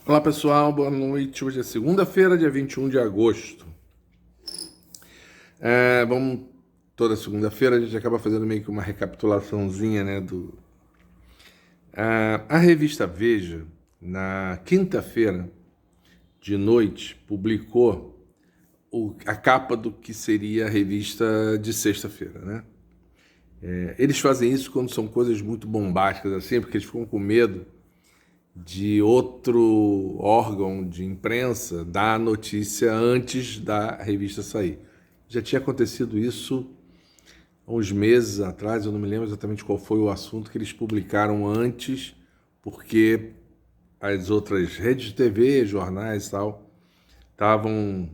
Olá pessoal, boa noite. Hoje é segunda-feira, dia 21 de agosto. Toda segunda-feira a gente acaba fazendo meio que uma recapitulaçãozinha, né, a revista Veja, na quinta-feira de noite, publicou a capa do que seria a revista de sexta-feira, né? Eles fazem isso quando são coisas muito bombásticas, assim, porque eles ficam com medo de outro órgão de imprensa dar a notícia antes da revista sair. Já tinha acontecido isso há uns meses atrás, eu não me lembro exatamente qual foi o assunto que eles publicaram antes, porque as outras redes de TV, jornais e tal, estavam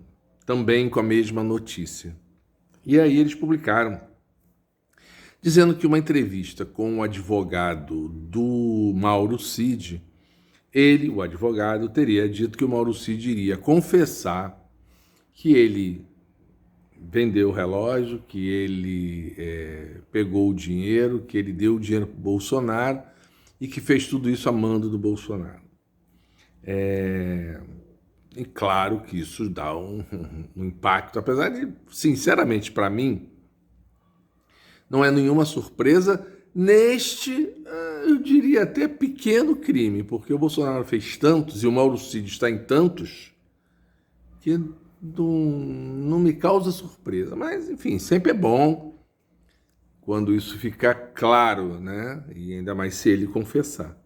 também com a mesma notícia. E aí eles publicaram, dizendo que uma entrevista com o advogado do Mauro Cid, ele, o advogado, teria dito que o Mauro Cid iria confessar que ele vendeu o relógio, que ele pegou o dinheiro, que ele deu o dinheiro para o Bolsonaro e que fez tudo isso a mando do Bolsonaro. E claro que isso dá um impacto, apesar de, sinceramente, para mim, não é nenhuma surpresa neste, eu diria até pequeno crime, porque o Bolsonaro fez tantos e o Mauro Cid está em tantos que não me causa surpresa. Mas, enfim, sempre é bom quando isso ficar claro, né? E ainda mais se ele confessar.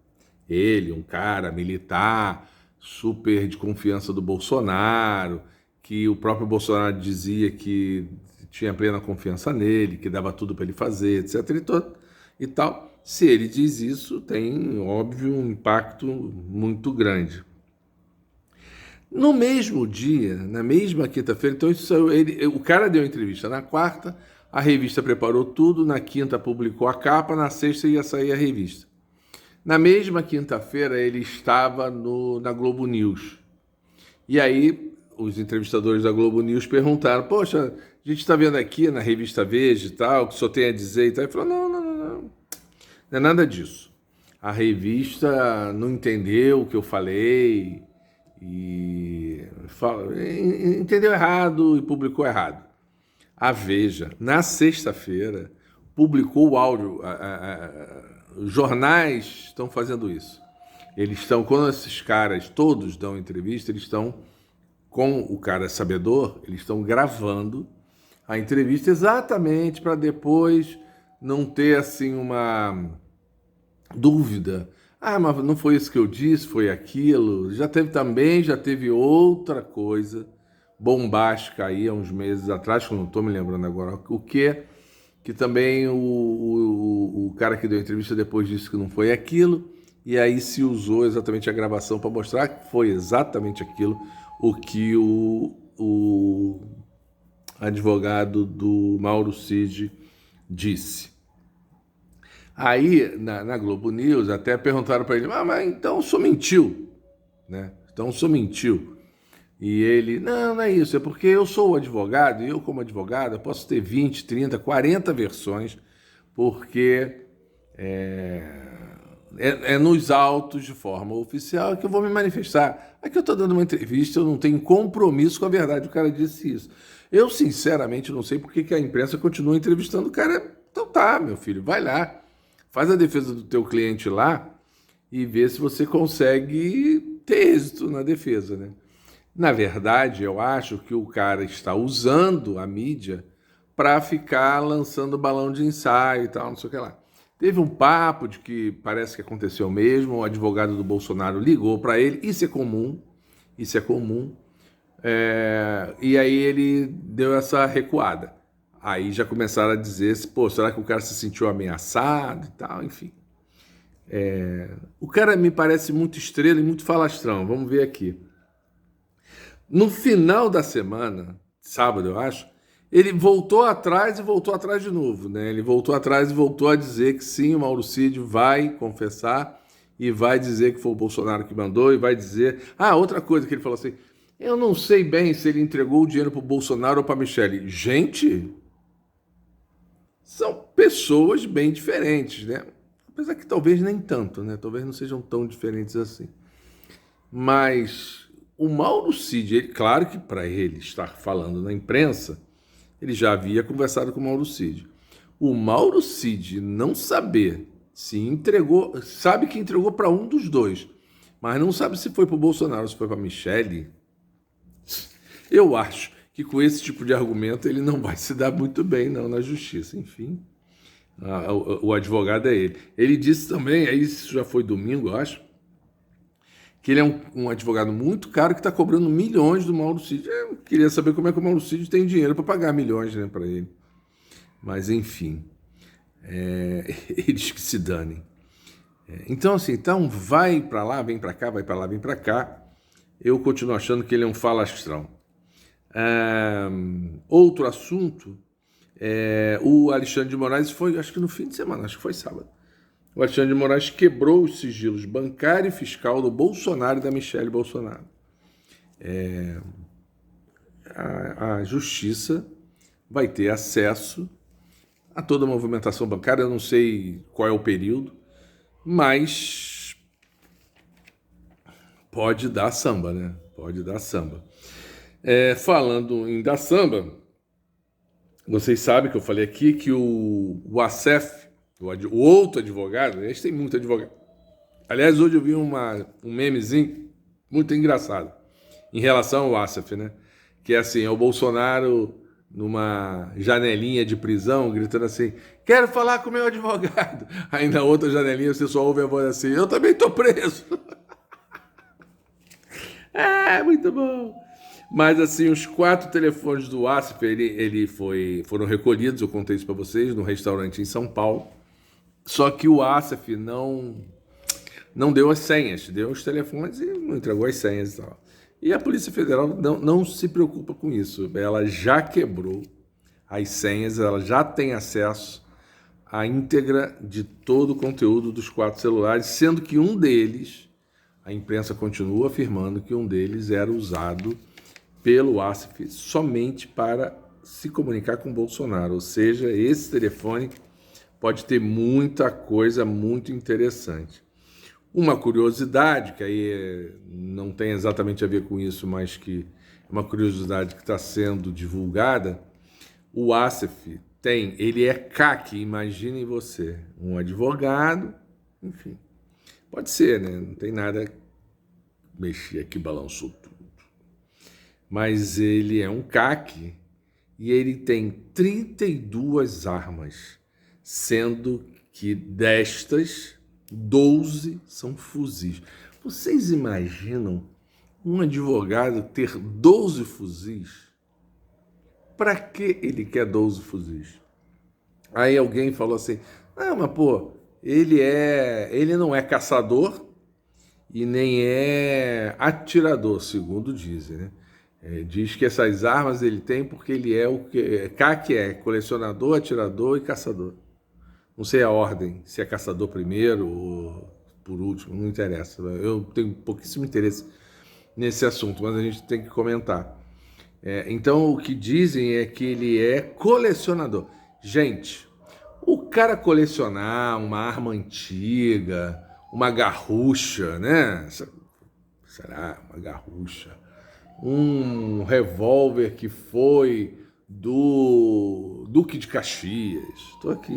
Ele, um cara militar, super de confiança do Bolsonaro, que o próprio Bolsonaro dizia que tinha plena confiança nele, que dava tudo para ele fazer, etc. E tal. Se ele diz isso, tem, óbvio, um impacto muito grande. No mesmo dia, na mesma quinta-feira, então o cara deu entrevista na quarta, a revista preparou tudo, na quinta publicou a capa, na sexta ia sair a revista. Na mesma quinta-feira ele estava na Globo News. E aí os entrevistadores da Globo News perguntaram, poxa, a gente está vendo aqui na revista Veja e tal, o que só tem a dizer e tal. Ele falou, não é nada disso. A revista não entendeu o que eu falei e entendeu errado e publicou errado. A Veja, na sexta-feira, publicou o áudio. Os jornais estão fazendo isso. Eles estão, quando esses caras todos dão entrevista, eles estão com o cara sabedor, eles estão gravando a entrevista exatamente para depois não ter assim uma dúvida. Ah, mas não foi isso que eu disse, foi aquilo. Já teve outra coisa bombástica aí há uns meses atrás, que eu não estou me lembrando agora o que também o cara que deu a entrevista depois disse que não foi aquilo, e aí se usou exatamente a gravação para mostrar que foi exatamente aquilo o que o advogado do Mauro Cid disse. Aí, na Globo News, até perguntaram para ele, mas então o senhor mentiu, né? Então o senhor mentiu. E ele, não é isso, é porque eu sou o advogado, e eu como advogado posso ter 20, 30, 40 versões, porque é nos autos de forma oficial que eu vou me manifestar. Aqui eu estou dando uma entrevista, eu não tenho compromisso com a verdade, o cara disse isso. Eu, sinceramente, não sei por que a imprensa continua entrevistando o cara. Então tá, meu filho, vai lá, faz a defesa do teu cliente lá e vê se você consegue ter êxito na defesa, né? Na verdade, eu acho que o cara está usando a mídia para ficar lançando balão de ensaio e tal, não sei o que lá. Teve um papo de que parece que aconteceu mesmo, o advogado do Bolsonaro ligou para ele, isso é comum, e aí ele deu essa recuada. Aí já começaram a dizer, pô, será que o cara se sentiu ameaçado e tal, enfim. O cara me parece muito estrela e muito falastrão, vamos ver aqui. No final da semana, sábado eu acho, ele voltou atrás e voltou atrás de novo, né? Ele voltou atrás e voltou a dizer que sim, o Mauro Cid vai confessar e vai dizer que foi o Bolsonaro que mandou e vai dizer... Ah, outra coisa que ele falou assim, eu não sei bem se ele entregou o dinheiro para o Bolsonaro ou para a Michelle. Gente, são pessoas bem diferentes, né? Apesar que talvez nem tanto, né? Talvez não sejam tão diferentes assim. Mas o Mauro Cid, claro que para ele estar falando na imprensa, ele já havia conversado com o Mauro Cid. O Mauro Cid não saber se entregou, sabe que entregou para um dos dois, mas não sabe se foi para o Bolsonaro ou se foi para a Michelle. Eu acho que com esse tipo de argumento ele não vai se dar muito bem não na justiça. Enfim, o advogado é ele. Ele disse também, aí isso já foi domingo, eu acho, que ele é um advogado muito caro que está cobrando milhões do Mauro Cid. Eu queria saber como é que o Mauro Cid tem dinheiro para pagar milhões, né, para ele. Mas, enfim, eles que se danem. Então, assim, então vai para lá, vem para cá, vai para lá, vem para cá. Eu continuo achando que ele é um falastrão. Outro assunto, o Alexandre de Moraes foi, acho que no fim de semana, acho que foi sábado. O Alexandre de Moraes quebrou os sigilos bancário e fiscal do Bolsonaro e da Michelle Bolsonaro. A justiça vai ter acesso a toda a movimentação bancária, eu não sei qual é o período, mas pode dar samba, né? Pode dar samba. Falando em dar samba, vocês sabem que eu falei aqui que o Assef, o outro advogado, a gente tem muito advogado. Aliás, hoje eu vi um memezinho muito engraçado em relação ao Assef, né? Que é assim, é o Bolsonaro numa janelinha de prisão, gritando assim, quero falar com o meu advogado. Aí na outra janelinha você só ouve a voz assim, eu também tô preso. Muito bom. Mas assim, os 4 telefones do Assef, foram recolhidos, eu contei isso para vocês, num restaurante em São Paulo. Só que o Assef não deu as senhas, deu os telefones e não entregou as senhas e tal. E a Polícia Federal não se preocupa com isso. Ela já quebrou as senhas, ela já tem acesso à íntegra de todo o conteúdo dos 4 celulares, sendo que um deles, a imprensa continua afirmando que um deles era usado pelo Assef somente para se comunicar com Bolsonaro. Ou seja, esse telefone pode ter muita coisa muito interessante. Uma curiosidade, que aí não tem exatamente a ver com isso, mas que é uma curiosidade que está sendo divulgada, o Assef ele é CAC, imaginem você, um advogado, enfim, pode ser, né? Não tem nada, mexi aqui, balançou tudo. Mas ele é um CAC e ele tem 32 armas, sendo que destas 12 são fuzis. Vocês imaginam um advogado ter 12 fuzis? Para que ele quer 12 fuzis? Aí alguém falou assim, mas pô, ele não é caçador e nem é atirador, segundo dizem, né? Diz que essas armas ele tem porque ele é o que CAC é colecionador, atirador e caçador. Não sei a ordem, se é caçador primeiro ou por último, não interessa. Eu tenho pouquíssimo interesse nesse assunto, mas a gente tem que comentar. Então, o que dizem é que ele é colecionador. Gente, o cara colecionar uma arma antiga, uma garrucha, né? Será? Uma garrucha. Um revólver que foi do Duque de Caxias. Estou aqui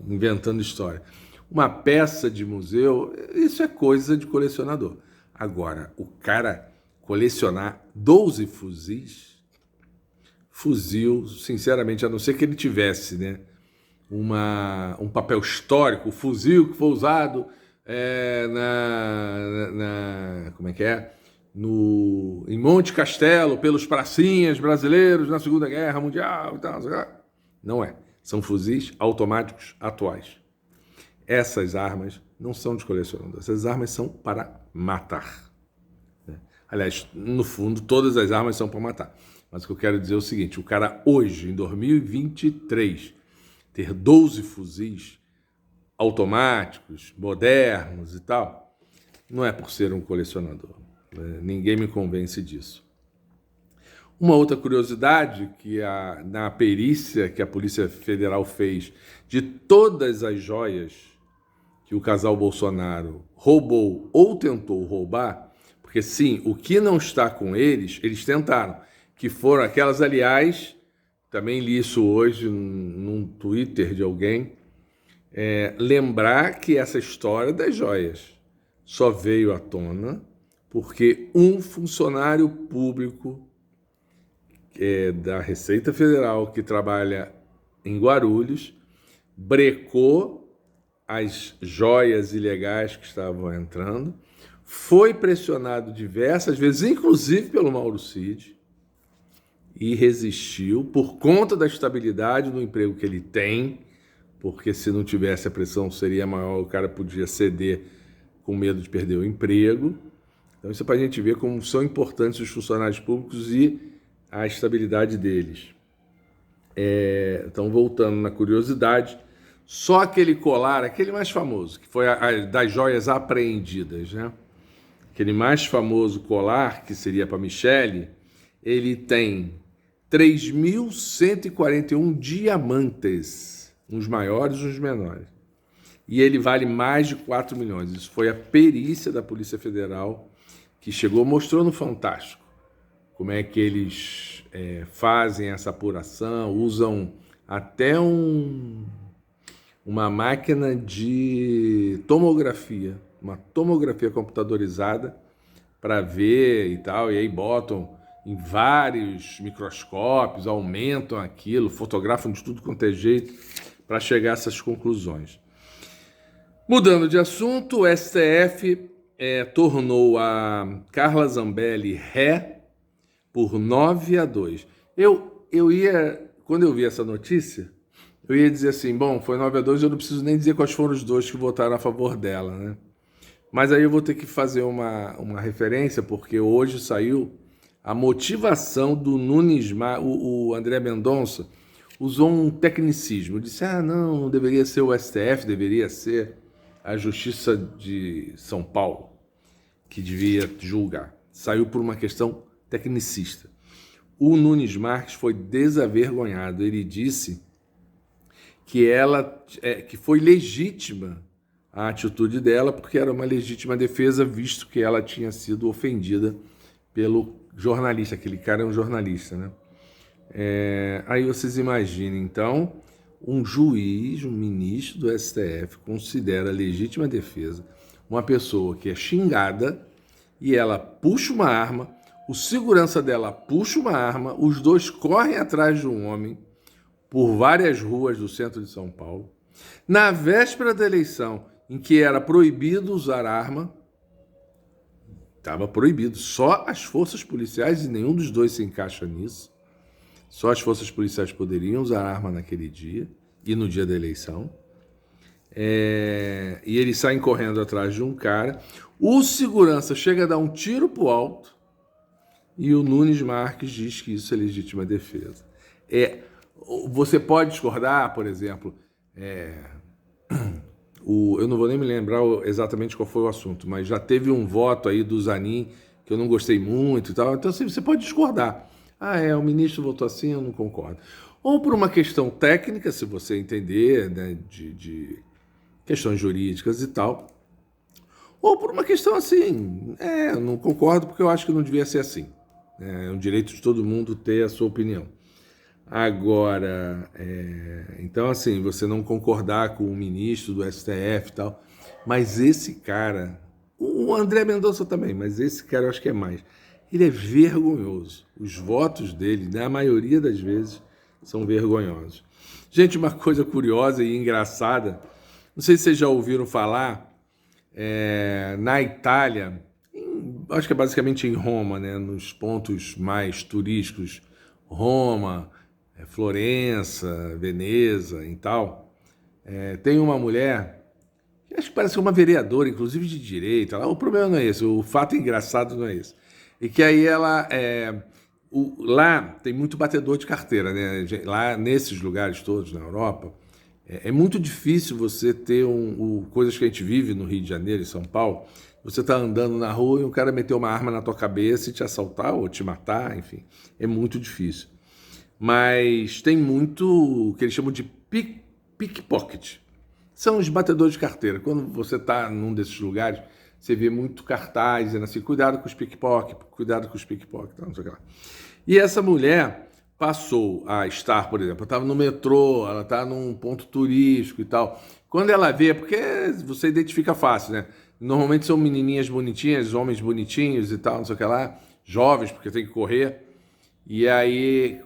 inventando história. Uma peça de museu, isso é coisa de colecionador. Agora, o cara colecionar 12 fuzis, fuzil, sinceramente, a não ser que ele tivesse, né, um papel histórico, o fuzil que foi usado como é que é? Em Monte Castelo, pelos pracinhas brasileiros na Segunda Guerra Mundial e tal. Não é. São fuzis automáticos atuais. Essas armas não são de colecionador. Essas armas são para matar. Aliás, no fundo, todas as armas são para matar. Mas o que eu quero dizer é o seguinte, o cara hoje, em 2023, ter 12 fuzis automáticos, modernos e tal, não é por ser um colecionador. Ninguém me convence disso. Uma outra curiosidade que na perícia que a Polícia Federal fez de todas as joias que o casal Bolsonaro roubou ou tentou roubar, Porque sim, o que não está com eles tentaram, que foram aquelas, aliás, também li isso hoje num Twitter de alguém, lembrar que essa história das joias só veio à tona porque um funcionário público da Receita Federal que trabalha em Guarulhos brecou as joias ilegais que estavam entrando, foi pressionado diversas vezes, inclusive pelo Mauro Cid, e resistiu por conta da estabilidade do emprego que ele tem, porque se não tivesse a pressão seria maior, o cara podia ceder com medo de perder o emprego. Então isso é para a gente ver como são importantes os funcionários públicos e a estabilidade deles. Então, voltando na curiosidade, só aquele colar, aquele mais famoso, que foi das joias apreendidas, né? Aquele mais famoso colar, que seria para Michele, ele tem 3.141 diamantes, uns maiores e uns menores. E ele vale mais de 4 milhões. Isso foi a perícia da Polícia Federal que chegou, mostrou no Fantástico como é que eles fazem essa apuração, usam até uma máquina de tomografia, uma tomografia computadorizada para ver e tal, e aí botam em vários microscópios, aumentam aquilo, fotografam de tudo quanto é jeito para chegar a essas conclusões. Mudando de assunto, o STF tornou a Carla Zambelli ré por 9-2. Quando eu vi essa notícia, eu ia dizer assim, bom, foi 9-2, eu não preciso nem dizer quais foram os dois que votaram a favor dela, né? Mas aí eu vou ter que fazer uma referência, porque hoje saiu a motivação do Nunes Marques. O André Mendonça usou um tecnicismo, disse, não deveria ser o STF, deveria ser a Justiça de São Paulo que devia julgar. Saiu por uma questão tecnicista. O Nunes Marques foi desavergonhado. Ele disse que que foi legítima a atitude dela, porque era uma legítima defesa, visto que ela tinha sido ofendida pelo jornalista. Aquele cara é um jornalista, né? Aí vocês imaginem, então, um juiz, um ministro do STF, considera legítima defesa uma pessoa que é xingada e ela puxa uma arma, o segurança dela puxa uma arma, os dois correm atrás de um homem por várias ruas do centro de São Paulo. Na véspera da eleição, em que era proibido usar arma, estava proibido. Só as forças policiais, e nenhum dos dois se encaixa nisso, só as forças policiais poderiam usar arma naquele dia e no dia da eleição. E eles saem correndo atrás de um cara. O segurança chega a dar um tiro pro alto e o Nunes Marques diz que isso é legítima defesa. Você pode discordar, por exemplo, eu não vou nem me lembrar exatamente qual foi o assunto, mas já teve um voto aí do Zanin que eu não gostei muito e tal. Então assim, você pode discordar. O ministro votou assim, eu não concordo. Ou por uma questão técnica, se você entender, né, de questões jurídicas e tal. Ou por uma questão assim, eu não concordo porque eu acho que não devia ser assim. É um direito de todo mundo ter a sua opinião. Agora, então assim, você não concordar com o ministro do STF e tal, mas esse cara, o André Mendonça também, mas esse cara eu acho que é mais, ele é vergonhoso. Os votos dele, na maioria das vezes, são vergonhosos. Gente, uma coisa curiosa e engraçada, não sei se vocês já ouviram falar, na Itália, acho que é basicamente em Roma, né, nos pontos mais turísticos, Roma, Florença, Veneza e tal, tem uma mulher, que acho que parece uma vereadora, inclusive de direita. O problema não é esse, o fato engraçado não é esse. E que aí ela... lá tem muito batedor de carteira, né? Lá nesses lugares todos na Europa, é muito difícil você ter coisas que a gente vive no Rio de Janeiro, em São Paulo. Você tá andando na rua e um cara meteu uma arma na tua cabeça e te assaltar ou te matar, enfim. É muito difícil. Mas tem muito o que eles chamam de pickpocket. São os batedores de carteira. Quando você está num desses lugares, você vê muito cartaz dizendo assim, cuidado com os pickpocket, cuidado com os pickpocket, não sei o que lá. E essa mulher passou a estar, por exemplo, estava no metrô, ela está num ponto turístico e tal. Quando ela vê, porque você identifica fácil, né? Normalmente são menininhas bonitinhas, homens bonitinhos e tal, não sei o que lá, jovens, porque tem que correr. E aí,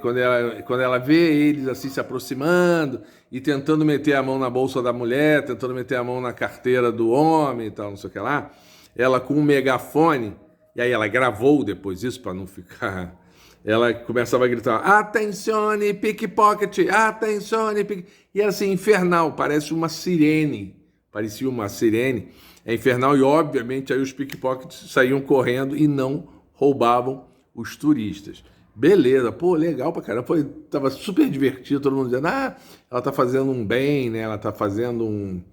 quando ela vê eles assim se aproximando e tentando meter a mão na bolsa da mulher, tentando meter a mão na carteira do homem e tal, não sei o que lá, ela com um megafone, e aí ela gravou depois isso para não ficar. Ela começava a gritar: Attenzione, pickpocket, attenzione, pickpocket. E era assim, infernal, parece uma sirene. Parecia uma sirene. É infernal e, obviamente, aí os pickpockets saíam correndo e não roubavam os turistas. Beleza, pô, legal pra caramba. Foi, tava super divertido, todo mundo dizendo, ela tá fazendo um bem, né? Ela tá fazendo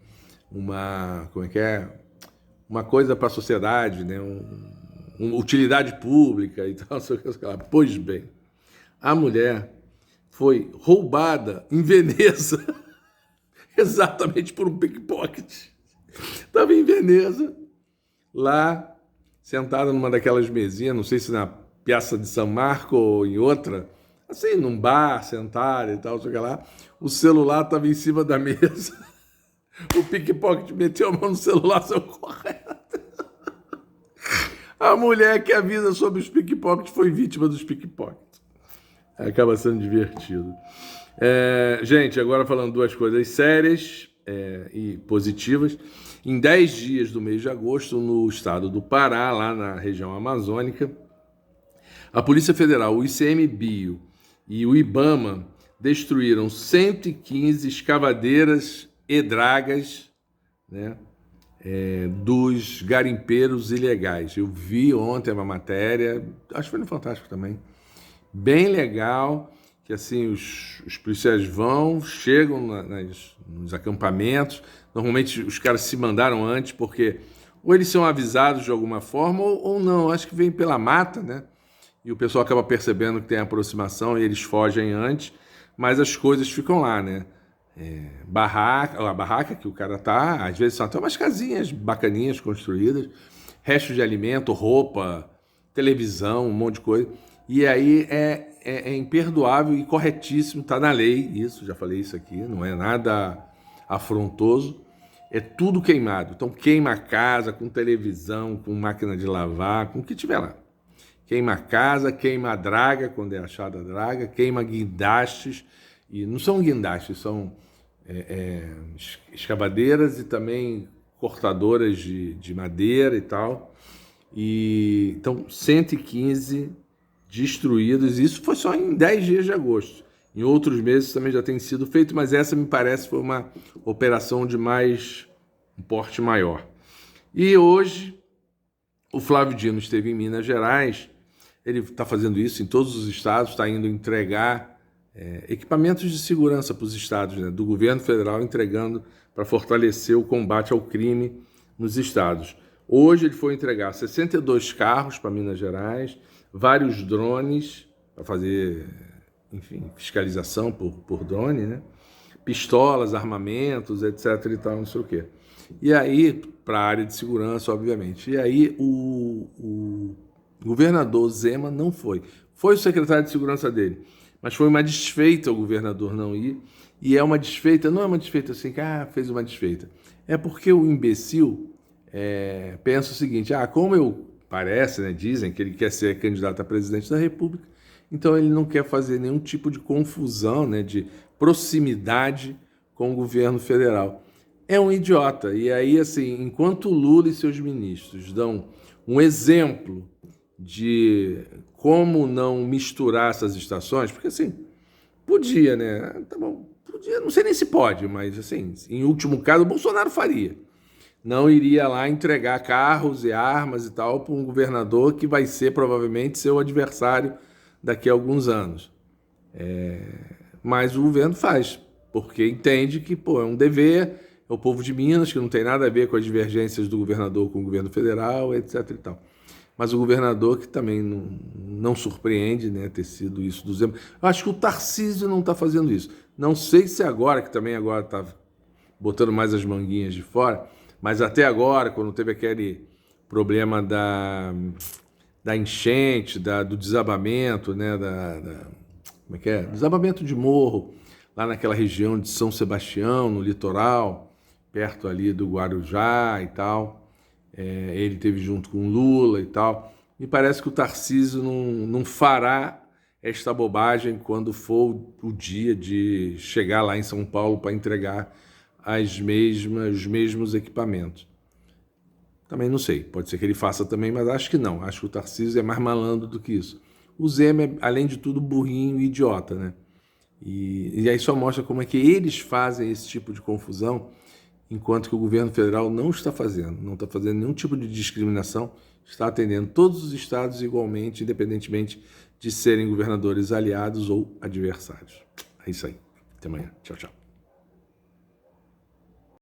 como é que é? Uma coisa para a sociedade, né? Uma utilidade pública e tal. Pois bem, a mulher foi roubada em Veneza exatamente por um pickpocket. Estava em Veneza, lá, sentada numa daquelas mesinhas, não sei se na Piazza de San Marco ou em outra, assim, num bar, sentada e tal, sei lá. O celular estava em cima da mesa. O pickpocket meteu a mão no celular, saiu correndo. A mulher que avisa sobre os pickpockets foi vítima dos pickpockets. Acaba sendo divertido. Gente, agora falando duas coisas sérias e positivas. Em 10 dias do mês de agosto, no estado do Pará, lá na região amazônica, a Polícia Federal, o ICMBio e o IBAMA destruíram 115 escavadeiras e dragas, né, dos garimpeiros ilegais. Eu vi ontem uma matéria, acho que foi no Fantástico também, bem legal, que assim os policiais chegam nos acampamentos, normalmente os caras se mandaram antes, porque ou eles são avisados de alguma forma ou não, acho que vem pela mata, né? E o pessoal acaba percebendo que tem aproximação e eles fogem antes, mas as coisas ficam lá, né? A barraca que o cara tá, às vezes são até umas casinhas bacaninhas construídas, restos de alimento, roupa, televisão, um monte de coisa. E aí é imperdoável e corretíssimo, tá na lei, isso, já falei isso aqui, não é nada afrontoso, é tudo queimado. Então queima a casa com televisão, com máquina de lavar, com o que tiver lá. Queima a casa, queima a draga, quando é achada a draga, queima guindastes, e não são guindastes, são escavadeiras e também cortadoras de madeira e tal. E, então, 115 destruídos, isso foi só em 10 dias de agosto. Em outros meses também já tem sido feito, mas essa me parece foi uma operação de um porte maior. E hoje, o Flávio Dino esteve em Minas Gerais, ele está fazendo isso em todos os estados, está indo entregar equipamentos de segurança para os estados, né, do governo federal, entregando para fortalecer o combate ao crime nos estados. Hoje ele foi entregar 62 carros para Minas Gerais, vários drones para fazer, enfim, fiscalização por drone, né? Pistolas, armamentos, etc. e tal, não sei o quê. E aí, para a área de segurança, obviamente. E aí o governador Zema não foi. Foi o secretário de segurança dele. Mas foi uma desfeita o governador não ir. E é uma desfeita, não é uma desfeita assim, que fez uma desfeita. É porque o imbecil pensa o seguinte, parece, né, dizem que ele quer ser candidato a presidente da República, então ele não quer fazer nenhum tipo de confusão, né, de proximidade com o governo federal. É um idiota. E aí, assim, enquanto Lula e seus ministros dão um exemplo de como não misturar essas estações, porque assim, podia, né? Tá bom, podia, não sei nem se pode, mas assim, em último caso, o Bolsonaro faria. Não iria lá entregar carros e armas e tal para um governador que vai ser provavelmente seu adversário daqui a alguns anos. Mas o governo faz, porque entende que é um dever, é o povo de Minas, que não tem nada a ver com as divergências do governador com o governo federal, etc. e tal. Mas o governador, que também não surpreende, né, ter sido isso do Zema. Eu acho que o Tarcísio não está fazendo isso. Não sei se agora, que também agora está botando mais as manguinhas de fora, Mas até agora, quando teve aquele problema da enchente, do desabamento, né, como é que é? Desabamento de morro, lá naquela região de São Sebastião, no litoral, perto ali do Guarujá e tal. Ele teve junto com Lula e tal. Me parece que o Tarcísio não fará esta bobagem quando for o dia de chegar lá em São Paulo para entregar os mesmos equipamentos. Também não sei, pode ser que ele faça também, mas acho que não. Acho que o Tarcísio é mais malandro do que isso. O Zema é, além de tudo, burrinho e idiota, né? E aí só mostra como é que eles fazem esse tipo de confusão, enquanto que o governo federal não está fazendo nenhum tipo de discriminação, está atendendo todos os estados igualmente, independentemente de serem governadores aliados ou adversários. É isso aí. Até amanhã. Tchau, tchau.